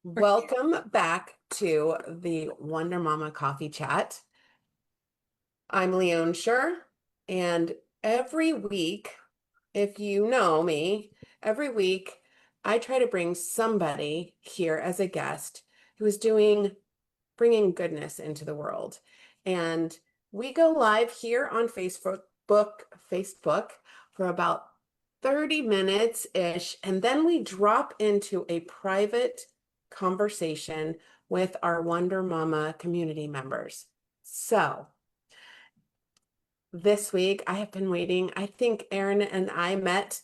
Welcome back to the Wonder Mama Coffee Chat. I'm Leonne Sherr, and every week, if you know me, every week I try to bring somebody here as a guest who is bringing goodness into the world. And we go live here on Facebook for about 30 minutes-ish, and then we drop into a private conversation with our Wonder Mama community members. So this week I have been waiting. I think Erin and I met,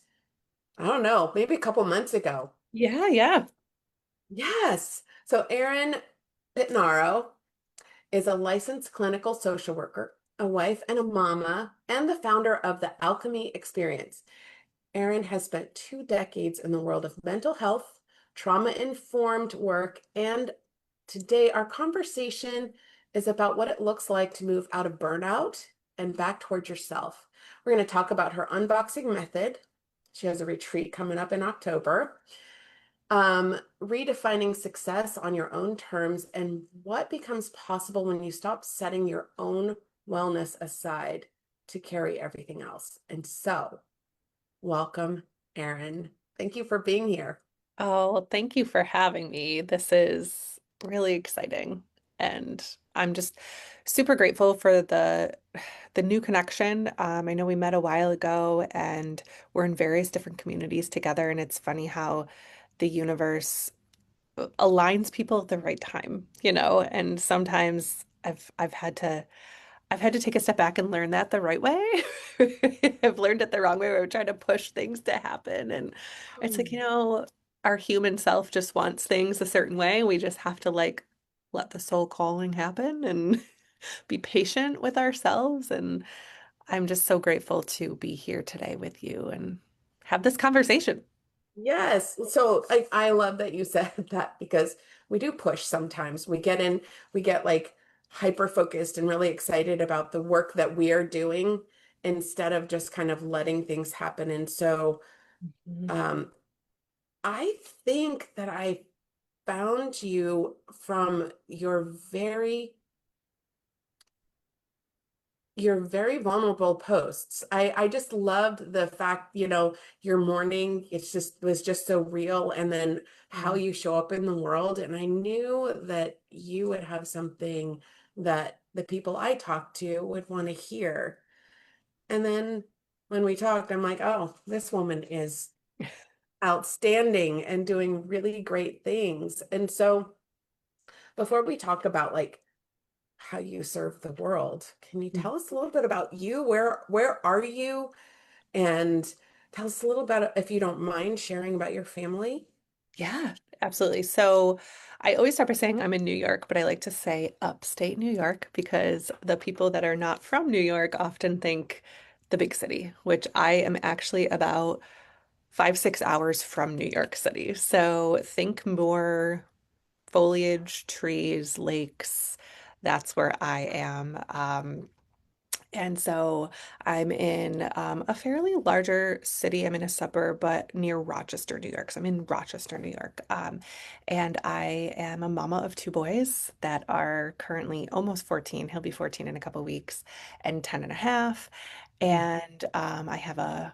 I don't know, maybe a couple months ago. Yeah, yeah. Yes. So Erin Pittinaro is a licensed clinical social worker, a wife and a mama, and the founder of the Alchemy Experience. Erin has spent 2 decades in the world of mental health, trauma-informed work, and today our conversation is about what it looks like to move out of burnout and back towards yourself. We're going to talk about her unboxing method. She has a retreat coming up in October. Redefining success on your own terms and what becomes possible when you stop setting your own wellness aside to carry everything else. And so, welcome, Erin. Thank you for being here. Oh, thank you for having me. This is really exciting. And I'm just super grateful for the new connection. I know we met a while ago and we're in various different communities together, and it's funny how the universe aligns people at the right time, and sometimes I've had to take a step back and learn that the right way. I've learned it the wrong way where I'm trying to push things to happen. And it's like, our human self just wants things a certain way. We just have to let the soul calling happen and be patient with ourselves. And I'm just so grateful to be here today with you and have this conversation. Yes. So I love that you said that because we do push sometimes. We get like hyper focused and really excited about the work that we are doing instead of just kind of letting things happen. And so Mhm. um, I think that I found you from your very vulnerable posts. I just loved the fact, your morning, was just so real, and then how Mm. you show up in the world. And I knew that you would have something that the people I talked to would want to hear. And then when we talked, I'm like, oh, this woman is outstanding and doing really great things. And so before we talk about like how you serve the world. Can you tell us a little bit about you? Where are you? And tell us a little bit, if you don't mind, sharing about your family. Yeah, absolutely. So I always start by saying I'm in New York, but I like to say upstate New York because the people that are not from New York often think the big city, which I am actually about 5, 6 hours from New York City. So think more foliage, trees, lakes. That's where I am. And so I'm in a fairly larger city. I'm in a suburb, but near Rochester, New York. So I'm in Rochester, New York. And I am a mama of two boys that are currently almost 14. He'll be 14 in a couple weeks, and 10 and a half. And I have a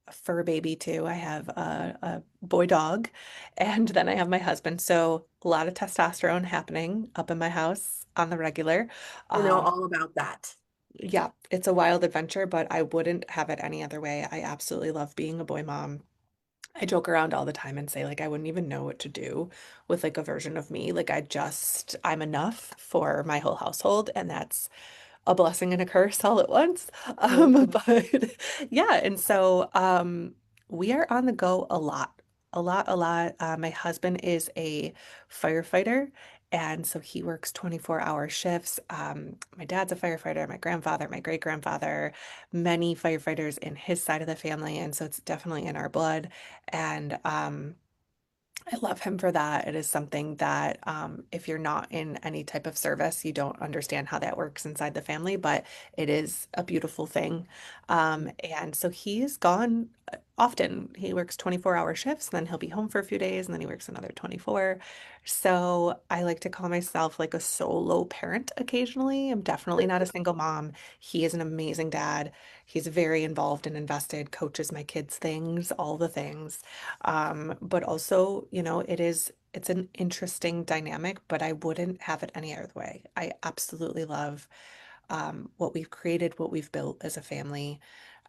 fur baby too. I have a boy dog, and then I have my husband. So a lot of testosterone happening up in my house on the regular. I know Um, all about that. yeah, it's a wild adventure, but I wouldn't have it any other way. I absolutely love being a boy mom. I joke around all the time and say, like, I wouldn't even know what to do with like a version of me. Like, I'm enough for my whole household, and that's a blessing and a curse all at once. Mhm. But yeah, and so we are on the go a lot, a lot, a lot. My husband is a firefighter, and so he works 24-hour shifts. My dad's a firefighter, my grandfather, my great grandfather, many firefighters in his side of the family, and so it's definitely in our blood. And I love him for that. It is something that, if you're not in any type of service, you don't understand how that works inside the family, but it is a beautiful thing. And so he's gone often. He works 24-hour shifts, then he'll be home for a few days, and then he works another 24. So I like to call myself like a solo parent occasionally. I'm definitely not a single mom. He is an amazing dad. He's very involved and invested, coaches my kids' things, all the things. But also, it's an interesting dynamic, but I wouldn't have it any other way. I absolutely love what we've created, what we've built as a family.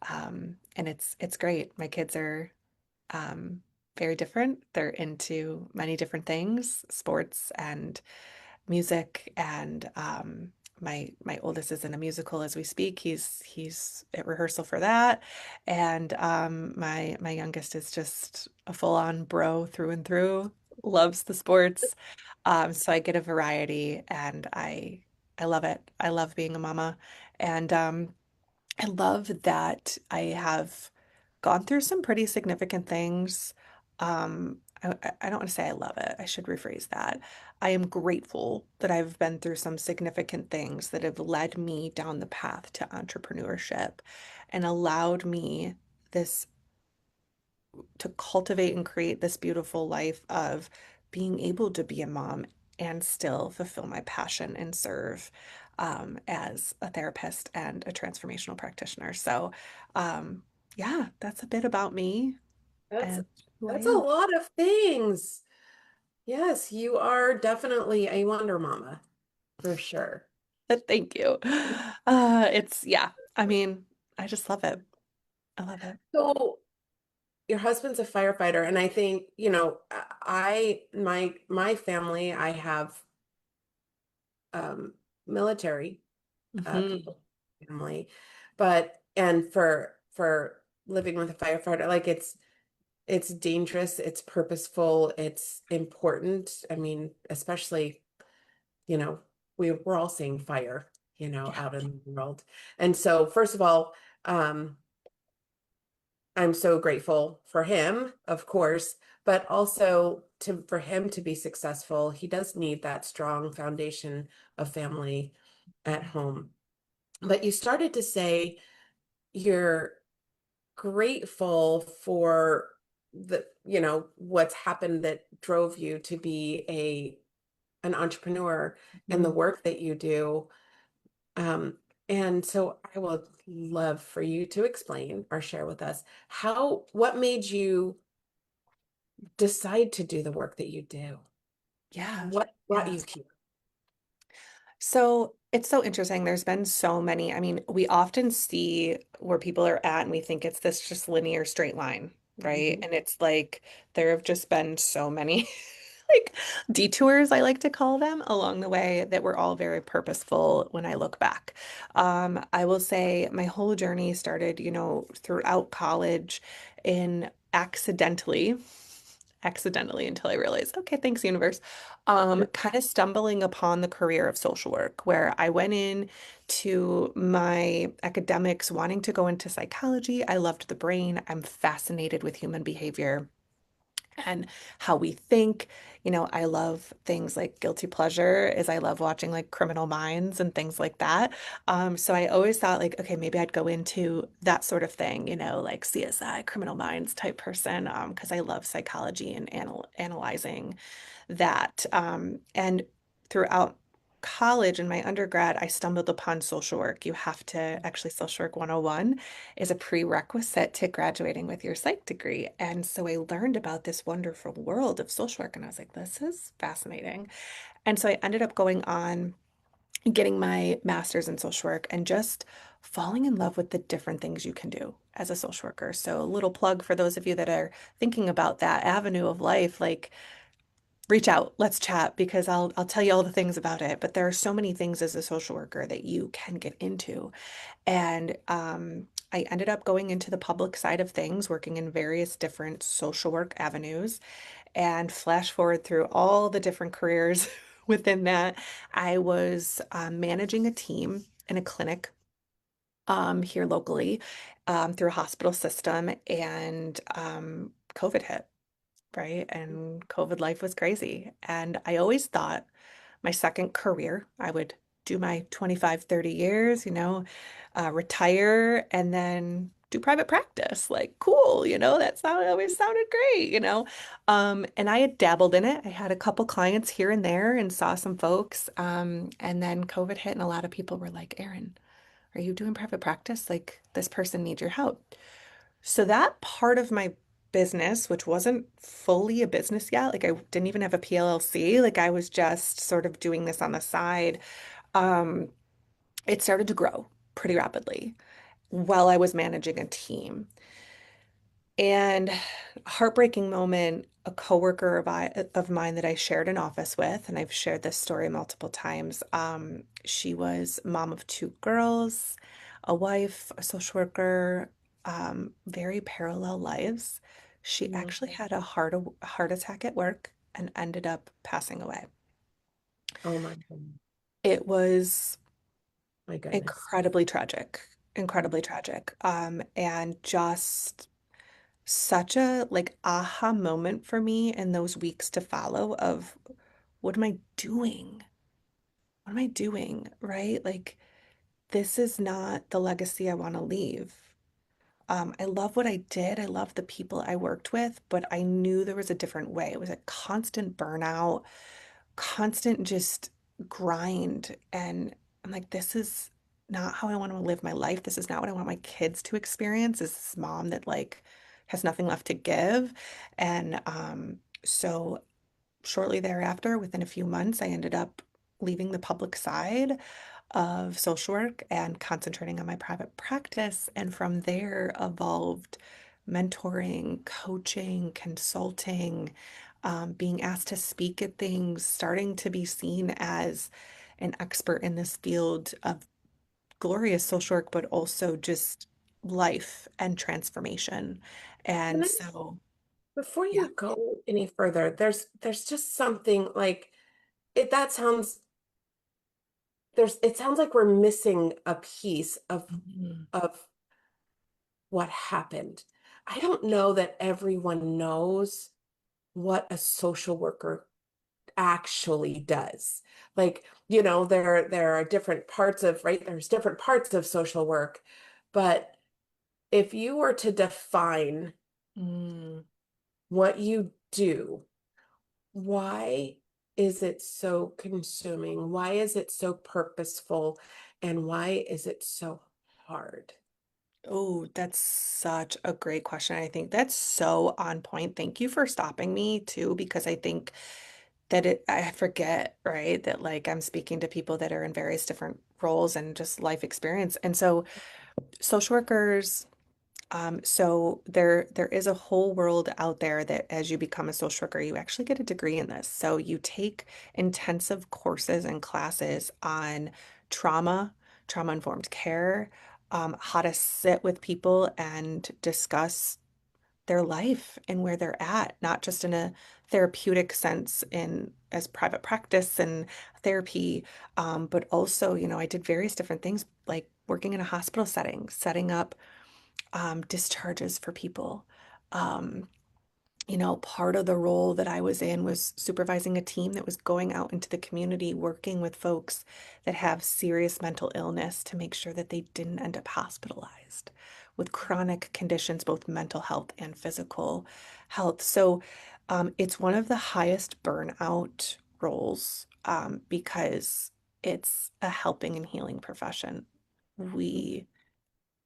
And it's great. My kids are um, very different. They're into many different things, sports and music, and my oldest is in a musical as we speak. He's at rehearsal for that, and my youngest is just a full-on bro through and through. Loves the sports. So I get a variety, and I love it. I love being a mama, and I love that I have gone through some pretty significant things. I don't want to say I love it. I should rephrase that. I am grateful that I've been through some significant things that have led me down the path to entrepreneurship and allowed me this to cultivate and create this beautiful life of being able to be a mom and still fulfill my passion and serve as a therapist and a transformational practitioner. So, um, yeah, that's a bit about me That's and who I that's a am. lot of things. Yes, you are definitely a Wonder Mama for sure. But thank you. Yeah, I mean, I just love it. I love it. So your husband's a firefighter, and I think, my family, I have um military Hmm. people family, but and for living with a firefighter, like it's dangerous, it's purposeful, it's important. I mean, especially, you know, we're all seeing fire, Yeah. out in the world. And so, first of all, um, I'm so grateful for him, of course, but also to for him to be successful, he does need that strong foundation of family at home. But you started to say you're grateful for what's happened that drove you to be an entrepreneur and the Mhm. work that you do. And so I would love for you to explain or share with us what made you decide to do the work that you do? Yeah. What brought Yeah. you here? So it's so interesting. There's been so many. I mean, we often see where people are at and we think it's this just linear straight line, right? Mhm. And it's like there have just been so many like detours, I like to call them, along the way that were all very purposeful when I look back. I will say my whole journey started, throughout college in accidentally until I realized, okay, thanks, universe. Kind of stumbling upon the career of social work, where I went in to my academics wanting to go into psychology. I loved the brain. I'm fascinated with human behavior and how we think. I love things like guilty pleasure is I love watching like Criminal Minds and things like that. So I always thought like, okay, maybe I'd go into that sort of thing, like CSI, Criminal Minds type person, because I love psychology and analyzing that. And throughout college and my undergrad, I stumbled upon social work. You have to actually, social work 101 is a prerequisite to graduating with your psych degree. And so I learned about this wonderful world of social work, and I was like, this is fascinating. And so I ended up going on getting my master's in social work and just falling in love with the different things you can do as a social worker. So a little plug for those of you that are thinking about that avenue of life, like reach out, let's chat because I'll tell you all the things about it. But there are so many things as a social worker that you can get into. And I ended up going into the public side of things, working in various different social work avenues. And flash forward through all the different careers within that, I was managing a team in a clinic here locally through a hospital system, and COVID hit, right? And COVID life was crazy. And I always thought my second career, I would do my 25, 30 years, retire and then do private practice. Like, cool, that always sounded great, And I had dabbled in it. I had a couple clients here and there and saw some folks. And then COVID hit and a lot of people were like, Erin, are you doing private practice? Like, this person needs your help. So that part of my business, which wasn't fully a business yet, like I didn't even have a PLLC, like I was just sort of doing this on the side. Um, it started to grow pretty rapidly while I was managing a team. And heartbreaking moment, a coworker of mine that I shared an office with, and I've shared this story multiple times. She was mom of two girls, a wife, a social worker, very parallel lives. She Mm. actually had a heart attack at work and ended up passing away. Oh my goodness. It was My goodness. incredibly tragic, incredibly tragic. And just such a like aha moment for me in those weeks to follow of what am I doing? What am I doing? Right? Like this is not the legacy I want to leave. I love what I did. I love the people I worked with, but I knew there was a different way. It was a constant burnout, constant just grind. And I'm like, this is not how I want to live my life. This is not what I want my kids to experience. This mom that like has nothing left to give. And so shortly thereafter, within a few months, I ended up leaving the public side of social work and concentrating on my private practice. And from there evolved mentoring, coaching, consulting, being asked to speak at things, starting to be seen as an expert in this field of glorious social work, but also just life and transformation. Can And I, so, before yeah. you go any further, there's just something like it that sounds it sounds like we're missing a piece Mhm. of what happened. I don't know that everyone knows what a social worker actually does. Like, there are different parts of, right? There's different parts of social work, but if you were to define Mm. what you do, why is it so consuming? Why is it so purposeful? And why is it so hard? Oh, that's such a great question. I think that's so on point. Thank you for stopping me too, because I think that I forget, right, that like I'm speaking to people that are in various different roles and just life experience. And so social workers, so there is a whole world out there that as you become a social worker, you actually get a degree in this. So you take intensive courses and classes on trauma, trauma-informed care, how to sit with people and discuss their life and where they're at, not just in a therapeutic sense in as private practice and therapy, but also, I did various different things like working in a hospital setting, setting up discharges for people. Um, Part of the role that I was in was supervising a team that was going out into the community, working with folks that have serious mental illness to make sure that they didn't end up hospitalized with chronic conditions, both mental health and physical health. So it's one of the highest burnout roles because it's a helping and healing profession. We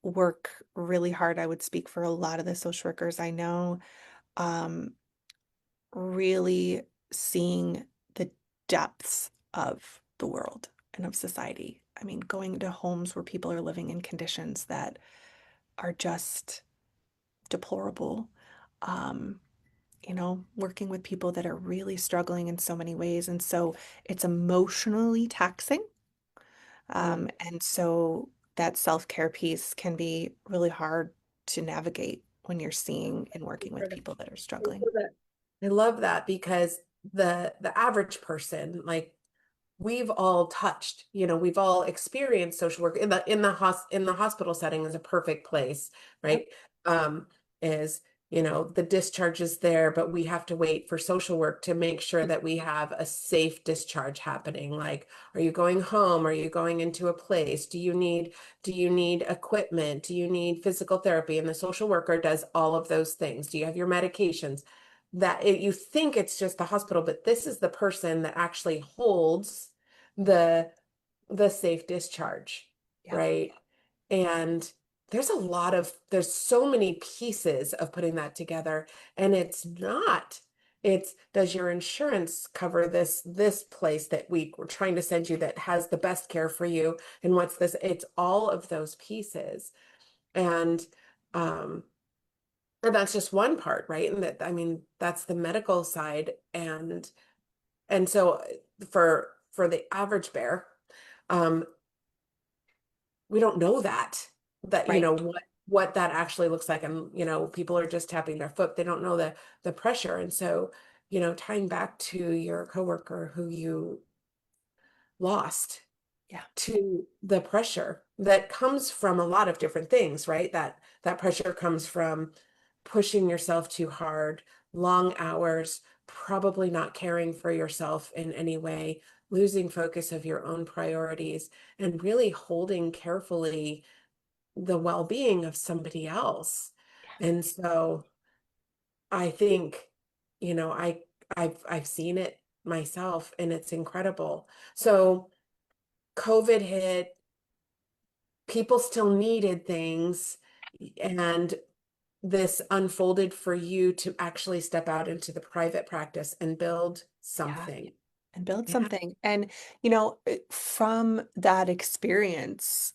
work really hard. I would speak for a lot of the social workers I know, um, really seeing the depths of the world and of society. I mean, going to homes where people are living in conditions that are just deplorable. Um, Working with people that are really struggling in so many ways. And so it's emotionally taxing. Mm. And so that self-care piece can be really hard to navigate when you're seeing and working with people that are I struggling. love that. I love that because the average person, like we've all touched, we've all experienced social work in the hospital setting is a perfect place, Yep. right? Um, is the discharge is there, but we have to wait for social work to make sure that we have a safe discharge happening. Like, are you going home? Are you going into a place? Do you need equipment? Do you need physical therapy? And the social worker does all of those things. Do you have your medications? You think it's just the hospital, but this is the person that actually holds the the safe discharge, Yeah. right? And there's so many pieces of putting that together. And it's does your insurance cover this place that we're trying to send you that has the best care for you? And what's this? It's all of those pieces. And um and that's just one part, right? And that, I mean, that's the medical side. And so for the average bear, um, we don't know that Right. what that actually looks like. And people are just tapping their foot. They don't know the pressure. And so, tying back to your coworker who you lost, Yeah. to the pressure that comes from a lot of different things, right? That pressure comes from pushing yourself too hard, long hours, probably not caring for yourself in any way, losing focus of your own priorities, and really holding carefully the well-being of somebody else. Yeah. And so I think, I've seen it myself, and it's incredible. So COVID hit, people still needed things, and this unfolded for you to actually step out into the private practice and build Yeah. something. And build Yeah. something. And, from that experience,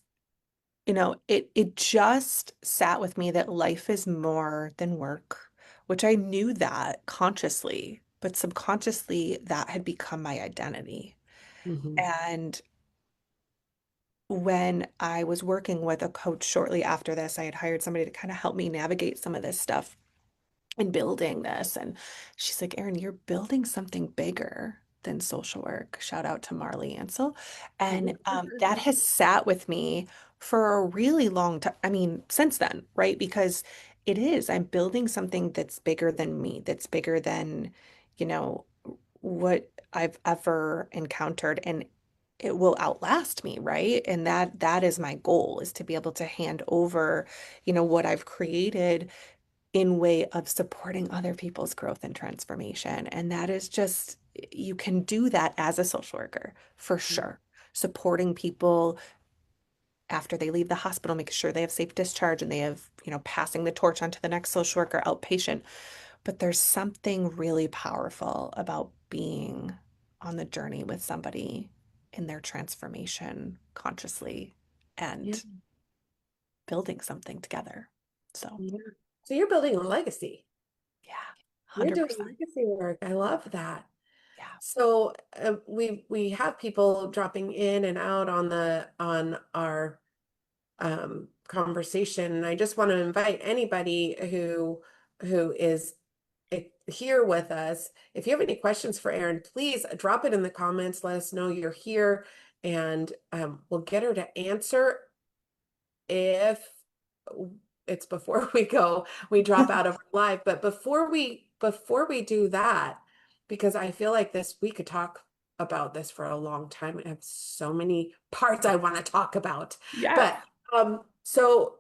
it just sat with me that life is more than work, which I knew that consciously, but subconsciously that had become my identity. Mhm. And when I was working with a coach shortly after this, I had hired somebody to kind of help me navigate some of this stuff in building this. And she's like, Erin, you're building something bigger than social work. Shout out to Marley Ansell. And that has sat with me for a really long time. I mean, since then, right? Because I'm building something that's bigger than me, that's bigger than, you know, what I've ever encountered. And it will outlast me, right? And that is my goal, is to be able to hand over, what I've created in way of supporting other people's growth and transformation. And that is just, you can do that as a social worker for sure. Supporting people after they leave the hospital, making sure they have safe discharge and they have, passing the torch on to the next social worker outpatient. But there's something really powerful about being on the journey with somebody in their transformation consciously Yeah. and building something together. So, Yeah. So you're building a legacy. yeah, You're doing 100%. legacy work. I love that. Yeah. So we have people dropping in and out on our conversation. And I just want to invite anybody who is here with us. If you have any questions for Erin, please drop it in the comments. Let us know you're here, and we'll get her to answer if it's before we drop out of live. But before we do that, because I feel like we could talk about this for a long time. I have so many parts I want to talk about. Yes. But so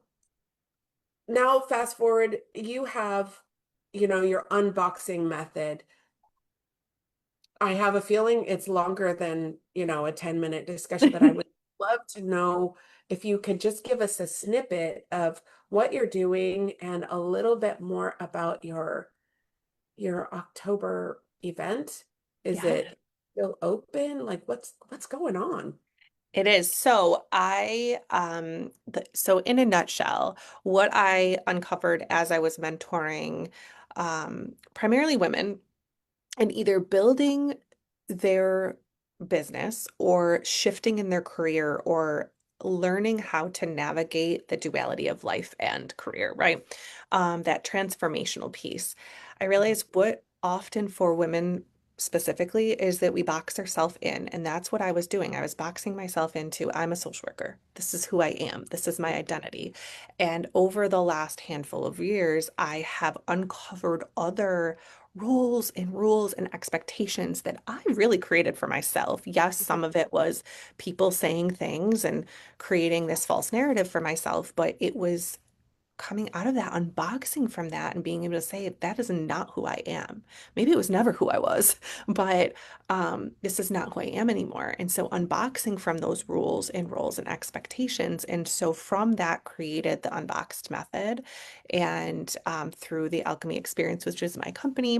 now fast forward, you have, your unboxing method. I have a feeling it's longer than, a 10-minute discussion, but I would love to know if you could just give us a snippet of what you're doing and a little bit more about your October event. Is Yeah, it still open? Like what's going on? it is. So so in a nutshell, what I uncovered as I was mentoring primarily women and either building their business or shifting in their career or learning how to navigate the duality of life and career, right? That transformational piece. I realized what often for women specifically is that we box ourselves in. And that's what I was doing. I was boxing myself into, I'm a social worker. This is who I am. This is my identity. And over the last handful of years, I have uncovered other roles and rules and expectations that I really created for myself. Yes, some of it was people saying things and creating this false narrative for myself, but it was coming out of that, unboxing from that and being able to say, that is not who I am. Maybe it was never who I was, but this is not who I am anymore. And so unboxing from those rules and roles and expectations. And so from that created the Unboxed Method and through the Alchemy Experience, which is my company.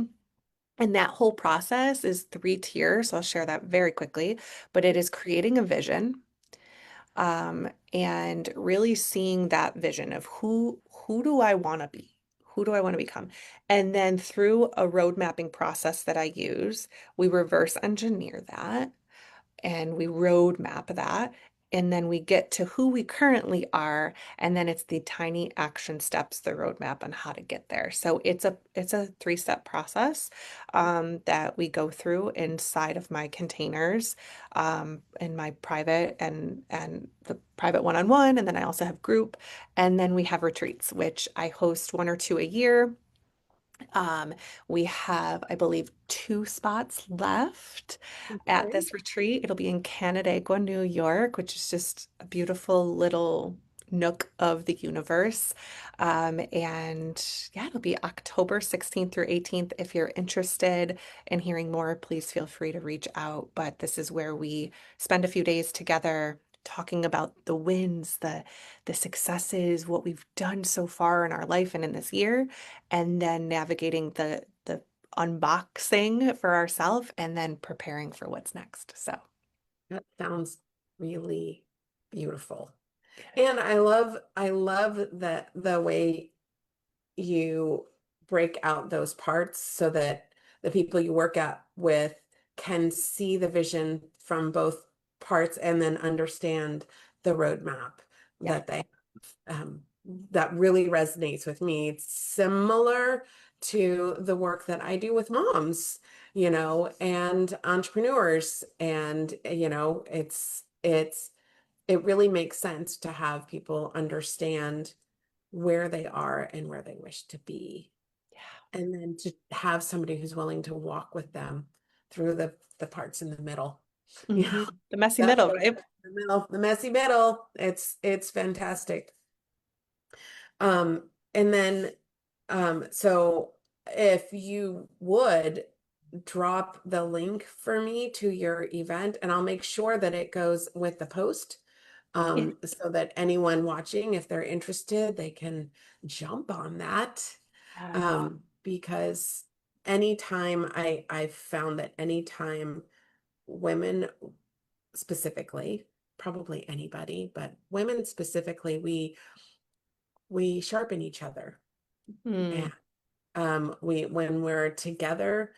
And that whole process is 3 tiers. So I'll share that very quickly, but it is creating a vision, and really seeing that vision of who do I want to be? Who do I want to become? And then through a road mapping process that I use, we reverse engineer that and we roadmap that. And then we get to who we currently are. And then it's the tiny action steps, the roadmap on how to get there. So it's a 3-step process that we go through inside of my containers, in my private and the private one-on-one. And then I also have group. And then we have retreats, which I host 1 or 2 a year. Um, we have, I believe, 2 spots left at Okay. this retreat. It'll be in Canandaigua, New York, which is just a beautiful little nook of the universe. And yeah, it'll be October 16th through 18th. If you're interested in hearing more, please feel free to reach out. But this is where we spend a few days together talking about the wins, the successes, what we've done so far in our life and in this year, and then navigating the unboxing for ourselves and then preparing for what's next. So That sounds really beautiful. yeah. And I love that the way you break out those parts so that the people you work at with can see the vision from both parts and then understand the roadmap Yeah. that they that really resonates with me. It's similar to the work that I do with moms, and entrepreneurs. And, it really makes sense to have people understand where they are and where they wish to be. And then to have somebody who's willing to walk with them through the parts in the middle. You know, The messy that middle, those right? the middle, the messy middle. It's fantastic. And then so if you would drop the link for me to your event, and I'll make sure that it goes with the post, Yeah. so that anyone watching, if they're interested, they can jump on that. Yes. Because anytime I've found that anytime women specifically, probably anybody, but women specifically, we sharpen each other. Hmm. And we when we're together,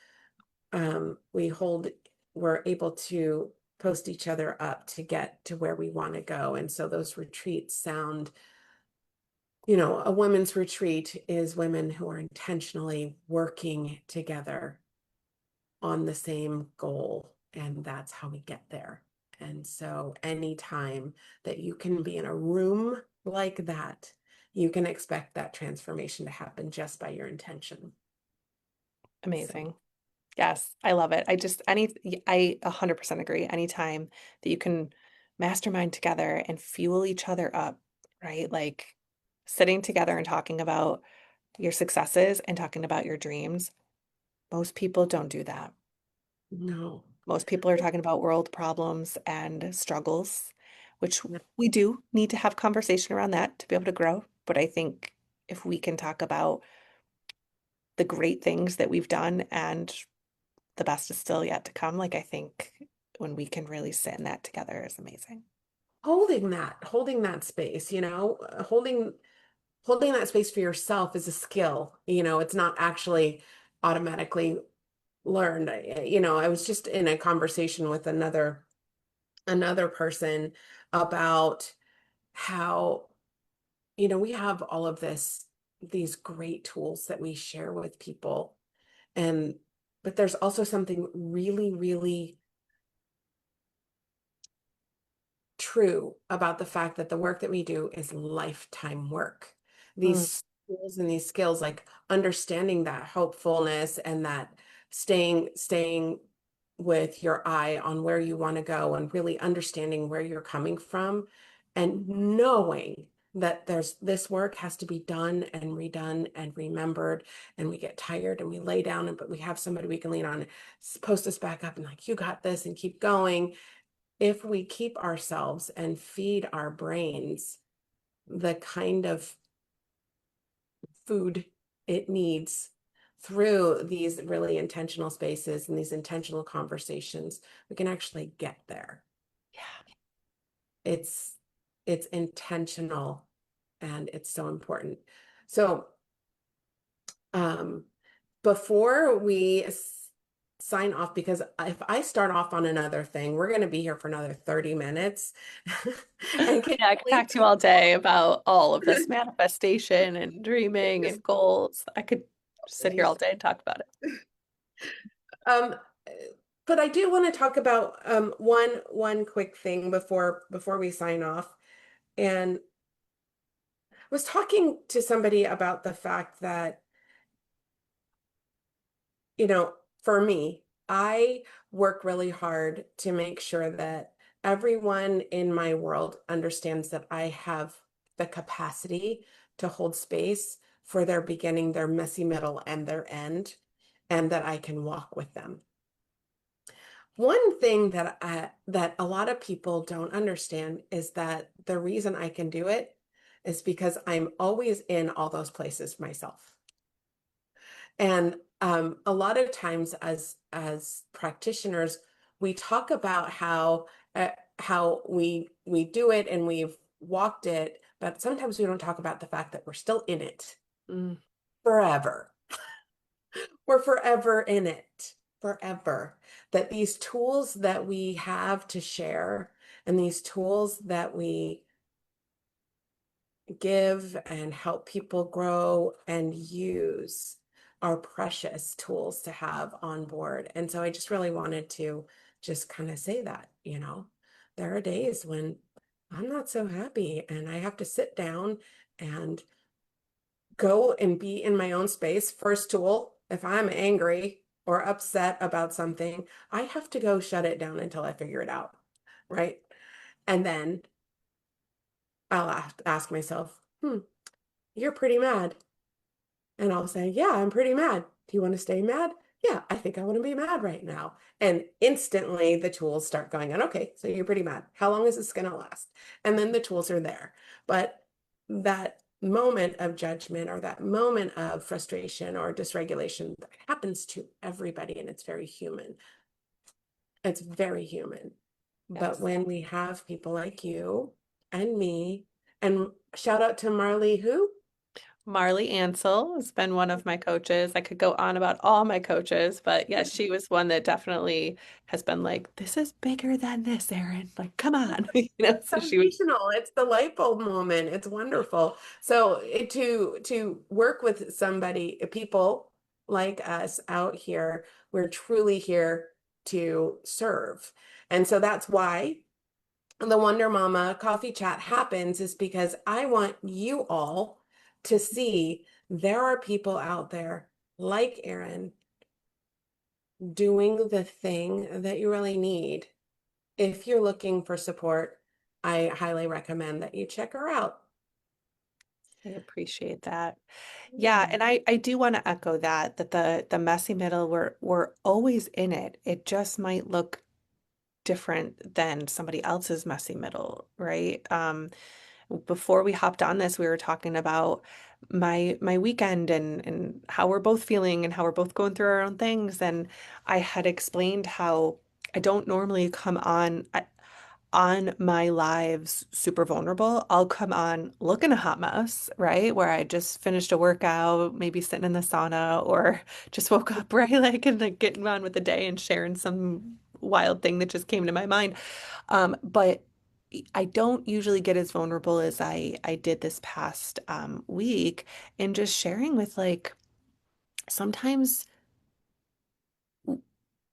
we're able to post each other up to get to where we want to go. And so those retreats sound, a women's retreat is women who are intentionally working together on the same goal, and that's how we get there. And so anytime that you can be in a room like that, you can expect that transformation to happen just by your intention. So Amazing. Yes, I love it. I 100% agree. Anytime that you can mastermind together and fuel each other up, right? Like sitting together and talking about your successes and talking about your dreams. Most people don't do that. no. Most people are talking about world problems and struggles, which we do need to have conversation around that to be able to grow. But I think if we can talk about the great things that we've done and the best is still yet to come, like I think when we can really sit in that together is amazing. Holding that space, holding that space for yourself is a skill. It's not actually automatically learned. I was just in a conversation with another person about how, we have all of these great tools that we share with people. And but there's also something really, really true about the fact that the work that we do is lifetime work. Mm, These tools and these skills, like understanding that hopefulness and that staying with your eye on where you want to go and really understanding where you're coming from and knowing that there's this work has to be done and redone and remembered, and we get tired and we lay down and but we have somebody we can lean on, post us back up and like, you got this, and keep going. If we keep ourselves and feed our brains the kind of food it needs through these really intentional spaces and these intentional conversations, we can actually get there. yeah. It's it's intentional and it's so important. So, um, before we sign off, because if I start off on another thing, we're going to be here for another 30 minutes. And can Yeah, I you could believe talk to you all day about all of this manifestation and dreaming and goals. I could sit here all day and talk about it. Um, but I do want to talk about one quick thing before we sign off. And I was talking to somebody about the fact that, for me, I work really hard to make sure that everyone in my world understands that I have the capacity to hold space for their beginning, their messy middle, and their end, and that I can walk with them. One thing that a lot of people don't understand is that the reason I can do it is because I'm always in all those places myself. And a lot of times as practitioners, we talk about how we do it and we've walked it, but sometimes we don't talk about the fact that we're still in it Mm, forever. We're forever in it, forever. That these tools that we have to share and these tools that we give and help people grow and use are precious tools to have on board. And so I just really wanted to just kind of say that, there are days when I'm not so happy and I have to sit down and go and be in my own space. First tool, if I'm angry or upset about something, I have to go shut it down until I figure it out. Right. And then I'll ask myself, you're pretty mad. And I'll say, yeah, I'm pretty mad. Do you want to stay mad? Yeah, I think I want to be mad right now. And instantly the tools start going on. Okay, so you're pretty mad. How long is this going to last? And then the tools are there. But that moment of judgment or that moment of frustration or dysregulation that happens to everybody, and it's very human. It's very human. But yes. when we have people like you and me, and shout out to Marley, who? Marley Ansell has been one of my coaches. I could go on about all my coaches, but yes, she was one that definitely has been like, this is bigger than this, Erin. Like, come on. So she would, Foundational. It's the light bulb moment. It's wonderful. So to work with somebody, people like us out here, we're truly here to serve. And so that's why the Wonder Mama coffee chat happens, is because I want you all to see there are people out there like Erin doing the thing that you really need. If you're looking for support, I highly recommend that you check her out. I appreciate that. Yeah, Yeah. and I do want to echo that the messy middle, we're always in it. It just might look different than somebody else's messy middle, right? Before we hopped on this, we were talking about my weekend and how we're both feeling and how we're both going through our own things. And I had explained how I don't normally come on my lives super vulnerable. I'll come on looking a hot mess, right? Where I just finished a workout, maybe sitting in the sauna, or just woke up, right? Like getting on with the day and sharing some wild thing that just came to my mind. But I don't usually get as vulnerable as I did this past week, and just sharing with like sometimes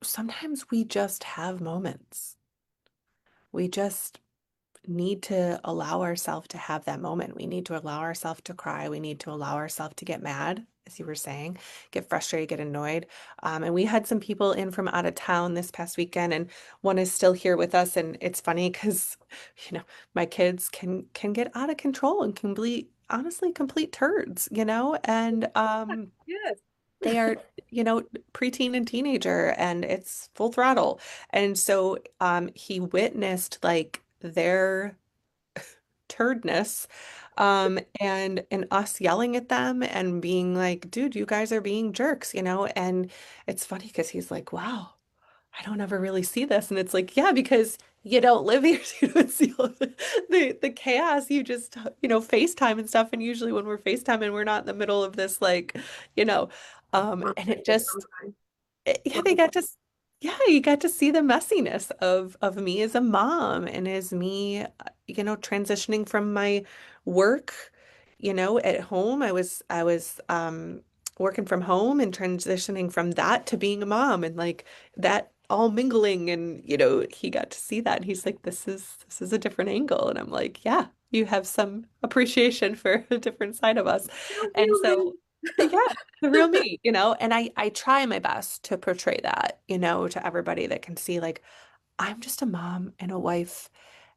sometimes we just have moments. We just need to allow ourselves to have that moment. We need to allow ourselves to cry. We need to allow ourselves to get mad, as you were saying, get frustrated, get annoyed. And we had some people in from out of town this past weekend, and one is still here with us. And it's funny because, my kids can get out of control and can be honestly complete turds, and Yes. they are, preteen and teenager, and it's full throttle. And so he witnessed like their turdness and us yelling at them and being like, dude, you guys are being jerks, and it's funny because he's like, wow, I don't ever really see this. And it's like, yeah, because you don't live here, so you don't see all the chaos. You just, FaceTime and stuff. And usually when we're FaceTiming, we're not in the middle of this, like, you know, and it just Sometime. yeah, yeah, you got to see the messiness of me as a mom and as me, transitioning from my work, at home. I was working from home and transitioning from that to being a mom and like that all mingling and he got to see that and he's like, this is a different angle. And I'm like, yeah, you have some appreciation for a different side of us. You're And human. so yeah, the real me, and I try my best to portray that, to everybody that can see like I'm just a mom and a wife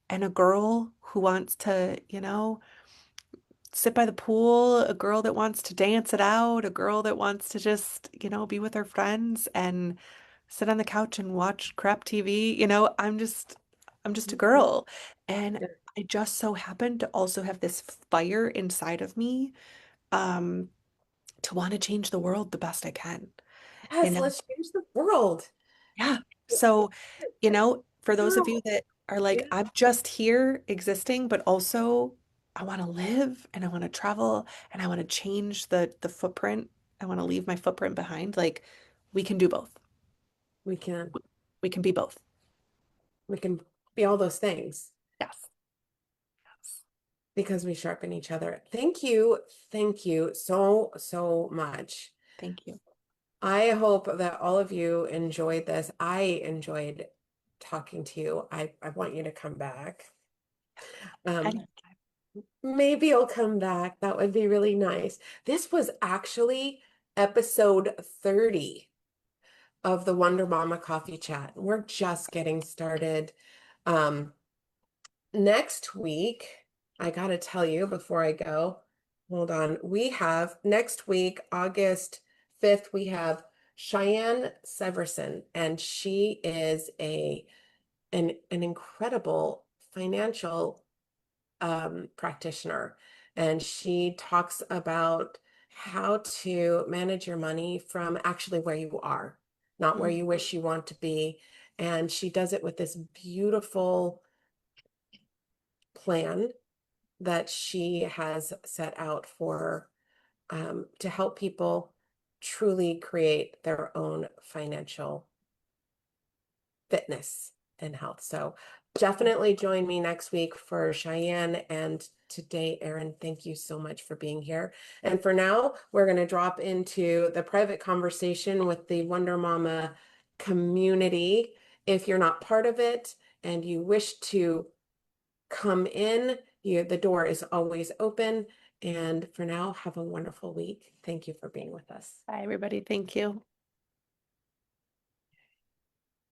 and a girl who wants to, sit by the pool, a girl that wants to dance it out, a girl that wants to just, be with her friends and sit on the couch and watch crap TV. I'm just a girl. And Yeah. I just so happen to also have this fire inside of me, um, to want to change the world the best I can. You Yes, know, let's change the world. yeah. So, for those of you Girl. that are Yeah, like, I'm just here existing, but also I want to live and I want to travel and I want to change the footprint. I want to leave my footprint behind. Like, we can do both. we can. We can be both. We can be all those things Yes. Yes. because we sharpen each other. Thank you. Thank you so, so much. Thank you. I hope that all of you enjoyed this. I enjoyed talking to you. I want you to come back. Um, And maybe you'll come back. That would be really nice. This was actually episode 30 of the Wonder Mama Coffee Chat. We're just getting started. Um, Next week, I gotta tell you before I go, hold on. We have next week, August 5th, we have Cheyenne Severson, and she is an incredible financial practitioner. And she talks about how to manage your money from actually where you are, not where Mhm. you wish you want to be. And she does it with this beautiful plan that she has set out for to help people truly create their own financial fitness and health. So definitely join me next week for Cheyenne. And today, Erin, thank you so much for being here. And for now, we're going to drop into the private conversation with the Wonder Mama community. If you're not part of it and you wish to come in, the door is always open. And for now, have a wonderful week. Thank you for being with us. Bye, everybody. Thank you.